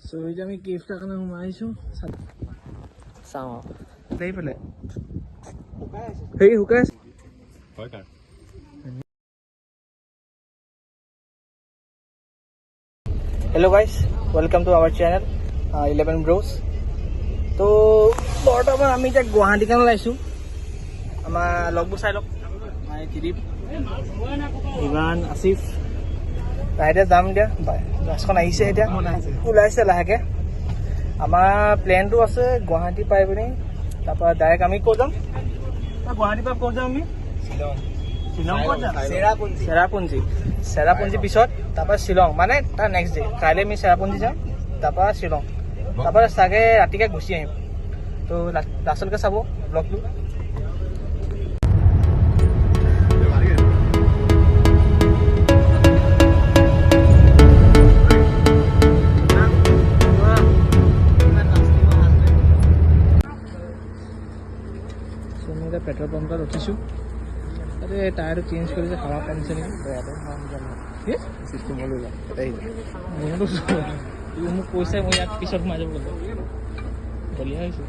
So এতিয়া আমি কেফটাৰ কাৰণে সোমাই আহিছোঁ চাওঁ দেই পেলাই সেই শুকাই আছে hello' guys welcome to our channel 11 bros তো বৰ্তমান আমি এতিয়া গুৱাহাটীখন ওলাইছোঁ আমাৰ লগবোৰ চাই লওক মই ত্ৰিদীপ ইমান আছিফ এতিয়া যাম এতিয়া বাছখন আহিছে এতিয়া ওলাইছে লাহেকৈ আমাৰ প্লেনটো আছে গুৱাহাটী পাই পিনি তাৰপৰা ডাইৰেক্ট আমি ক'ত যাম গুৱাহাটীৰ পৰা ক'ত যাম আমি শ্বিলং ক'ত যাম চেৰাপুঞ্জী পিছত তাৰপৰা শ্বিলং মানে তাৰ নেক্সট ডে কাইলৈ আমি চেৰাপুঞ্জী যাম তাৰপৰা শ্বিলং তাৰপৰা চাগে ৰাতিকৈ গুচি আহিম তো লাষ্টলৈকে চাব ব্লগটো পেট্ৰল পাম্পত উঠিছোঁ তাতে টায়াৰটো চেঞ্জ কৰিছে হাৱা কমিছে নেকি মোক কৈছে মই ইয়াত পিছত সোমাই যাব গ'লে বলিয়া হৈছোঁ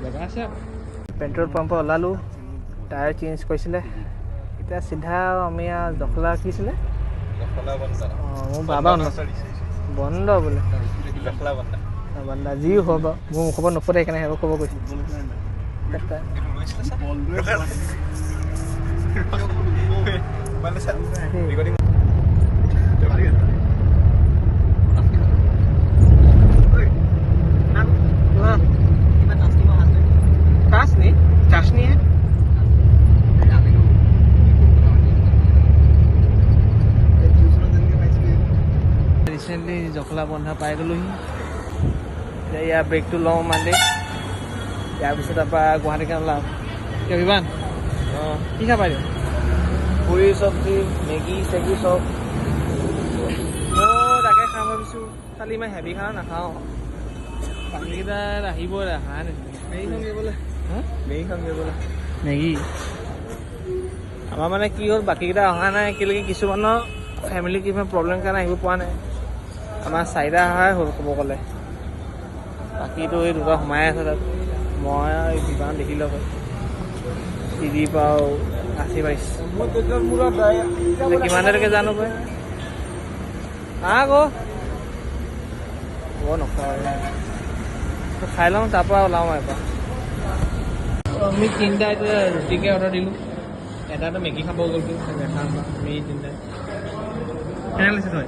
জেগা আছে পেট্ৰল পাম্পত ওলালোঁ টায়াৰ চেঞ্জ কৰিছিলে এতিয়া চিধা আমি দখলা কিছিলে মোৰ বাবা বন্ধ বোলে বন্ধা যি হ'ব মোৰ মুখৰ পৰা নুফুটে সেইকাৰণে সেইবোৰ ক'ব কৈছোঁ चाशनी है रिसेंटली जखला बंधा पाई गलोहि या ब्रेक लो मानदे यार पिछत गुवाहाटी के ओलाम किमान कि खा पारि पूरी सब्जी मेगी सेगी सब ताके खाम भाविছোঁ खाली इमान हेভি खाना नाखाওঁ বাকীকেইটা আহিবই অহা মেগী বোলে মেগী আমাৰ মানে কি হ'ল বাকীকেইটা অহা নাই কেলৈকে কিছুমানৰ ফেমিলি কিবা প্ৰব্লেম কাৰণে আহিব পৰা নাই আমাৰ চাৰিটা অহাই হ'ল ক'ব গ'লে বাকীটো এই দুটা সোমাই আছে তাত মই বিমান দেখি লওক টিভি পাওঁ আশী বাইছ কিমান দেৰিকৈ জানো পাই আকৌ নখাওঁ খাই লওঁ তাৰপৰা ওলাওঁ এবাৰ আমি তিনিটা এতিয়া ৰুটিকে অৰ্ডাৰ দিলোঁ এটাতো মেগী খাব গ'লতো দেখা আমি তিনিটাই কেনে লাগিছে তই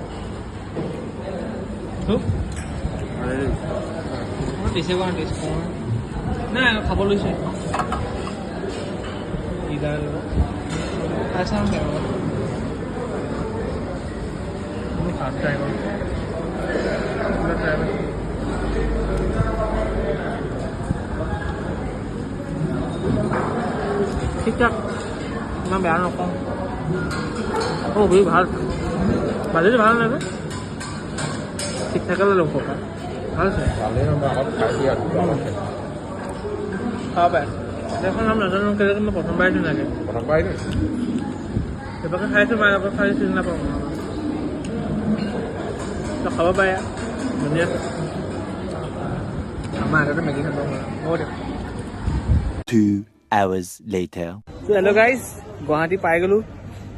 টেষ্টে কৰা টেষ্ট কৰা নাই খাব লৈছোঁ খাই চাওঁ আমি ফাৰ্ষ্ট ট্ৰাই কৰোঁ ঠিক ঠাক ইমান বেয়া নকওঁ আকৌ খুবেই ভাল বাজেটো ভাল লাগে ঠিক ঠাকে ল'লোঁ ককা ভাল আছে খাব পাৰে এখন নাম নাজানো কেনেকৈ মই প্ৰথমবাৰ আহিছোঁ নাগে সেইবাকে খাইছোঁ মাৰ লগত খাই চিনি নাপাওঁ খাব পাৰে ধুনীয়া আমাৰ আগতে মেগী খাব হ'ব দিয়ক 2 hours later. Hello' guys Guwahati পাই গ'লোঁ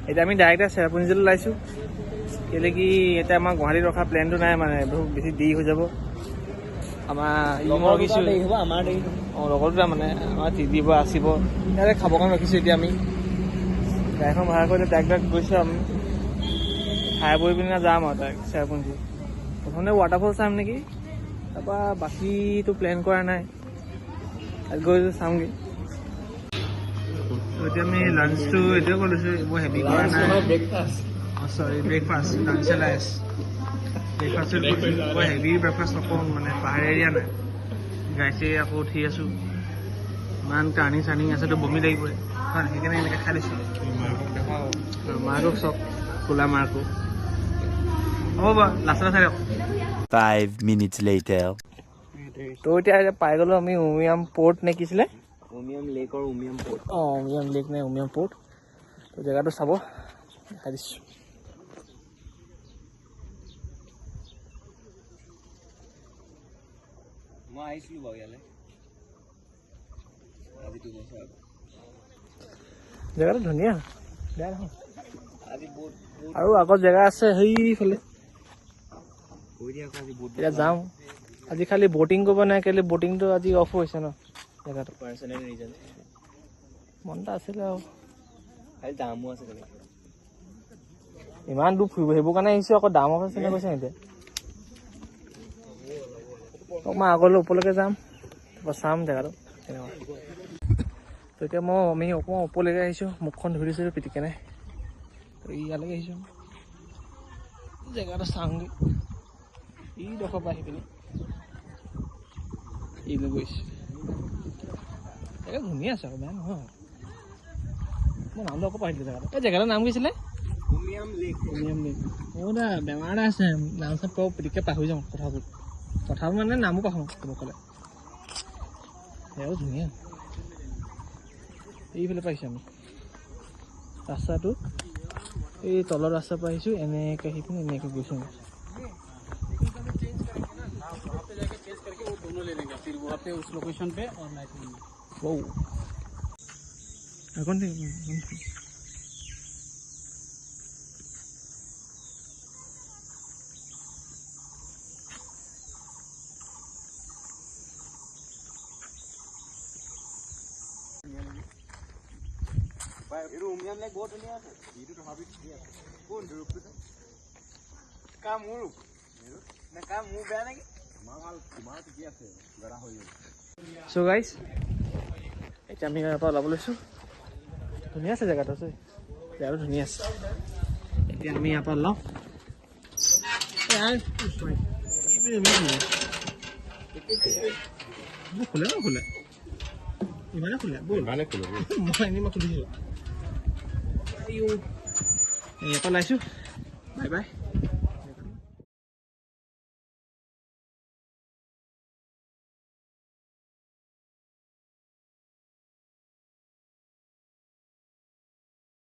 এতিয়া আমি ডাইৰেক্ট চেৰাপুঞ্জীলৈ ওলাইছোঁ কেলৈ কি এতিয়া আমাৰ গুৱাহাটীত ৰখা প্লেনটো নাই মানে বহুত বেছি দেৰি হৈ যাব আমাৰ আমাৰ লগৰ দুটা মানে আমাৰ টিভিৰ পৰা আহিব ইয়াতে খাবৰ কাৰণে ৰখিছোঁ এতিয়া আমি গাড়ীখন ভাড়া কৰি ডাইৰেক্ট গৈছোঁ আমি খাই বৈ পিনে যাম আৰু ডাইৰেক্ট চেৰাপুঞ্জী প্ৰথমতে ৱাটাৰফল চাম নেকি তাৰপৰা বাকীটো প্লেন কৰা নাই তাত গৈ চামগৈ এতিয়া আমি লাঞ্চটো এইটোৱে কৰিছোঁ এইবোৰ হেভি কৰা নাই চৰি ব্ৰেকফাষ্ট লাঞ্চ লাইচ ব্ৰেকফাষ্ট বৰ হেভি ব্ৰেকফাষ্ট নকৰোঁ মানে পাহাৰ এৰিয়া নাই গাড়ীতে আকৌ উঠি আছোঁ ইমান টাৰ্ণিং চাৰ্ণিং আছেতো বমি লাগিবই হয় সেইকাৰণে এনেকৈ খাই দিছোঁ মাৰ্কক চক খোলা মাৰ্কো হ'ব বাৰু লাষ্টত চাই দিয়ক 5 minutes later. তো এতিয়া পাই গ'লোঁ আমি উমিয়াম পৰ্ট নে কিছিলে উমিয়াম লেক আৰু উমিয়াম পৰ্ট উমিয়াম লেক নে উমিয়াম পৰ্ট তো জেগাটো চাব দেখাই দিছোঁ মই আহিছিলোঁ বাৰু ইয়ালৈ আজি 2 বছৰ আগত জেগাটো ধুনীয়া বেয়া নহয় আজি বহুত আৰু আগত জেগা আছে সেইফালে কৈ দিয়া আকৌ আজি বহুত এতিয়া যাম আজি খালি ব'টিং কৰিব নাই কেলে ব'টিংটো আজি অফ হৈছে ন জেগাটো পাৰ্চনেল ৰিজন মন এটা আছিলে আৰু খালি দামো আছে তেনেকৈ ইমান দূৰ ফুৰিব সেইবোৰ কাৰণে আহিছোঁ আকৌ দাম আছে নে কৈছে এতিয়া মই আগলৈ ওপৰলৈকে যাম তাৰপৰা চাম জেগাটো তেনেকুৱা তো এতিয়া আমি অকণমান ওপৰলৈকে আহিছোঁ মুখখন ধুই দিছোঁ পিটিকে নাই তো ইয়ালৈকে আহিছোঁ জেগাটো চাওঁগৈ ইডোখৰ পৰা আহি পিনি এইলৈ গৈছোঁ জেগা ধুনীয়া আছে আকৌ বেয়া নহয় মই নামটো আকৌ পাহৰিলোঁ জেগাটো এই জেগাটোৰ নাম কি আছিলে উমিয়াম লেক মোৰ দা বেমাৰ এটা আছে নাম চাম পাব পিটিকে পাহৰি যাওঁ কথাবোৰ মানে নামো পাহৰোঁ ক'ব ক'লে জেগাটো ধুনীয়া এইফালে পাইছোঁ আমি ৰাস্তাটো এই তলৰ ৰাস্তাৰ পৰা আহিছোঁ এনেকৈ আহি পিনি এনেকৈ গৈছোঁ আমি उस लोकेशन पे और नाइट में এখন এইটো উমিয়াম লেক বহুত ধুনীয়া আছে এইটো তথাপি ধুনীয়া কোনটো ৰূপটো কা মোৰ ৰূপ নে কা মোৰ বেয়া নেকি তোমাৰ ঠিকেই আছে বেয়া হৈ গ'ল চ' গাইজ এতিয়া আমি ইয়াৰ পৰা ওলাব লৈছোঁ ধুনীয়া আছে জেগাটো আছে জেগাটো ধুনীয়া আছে এতিয়া আমি ইয়াৰ পৰা ওলাওঁ খোলে খোলে ইমানে খোলে ব'ল ইমানে খোলে মই এনেই মই খুলিছিলোঁ ইয়াৰ পৰা ওলাইছোঁ বাই বাই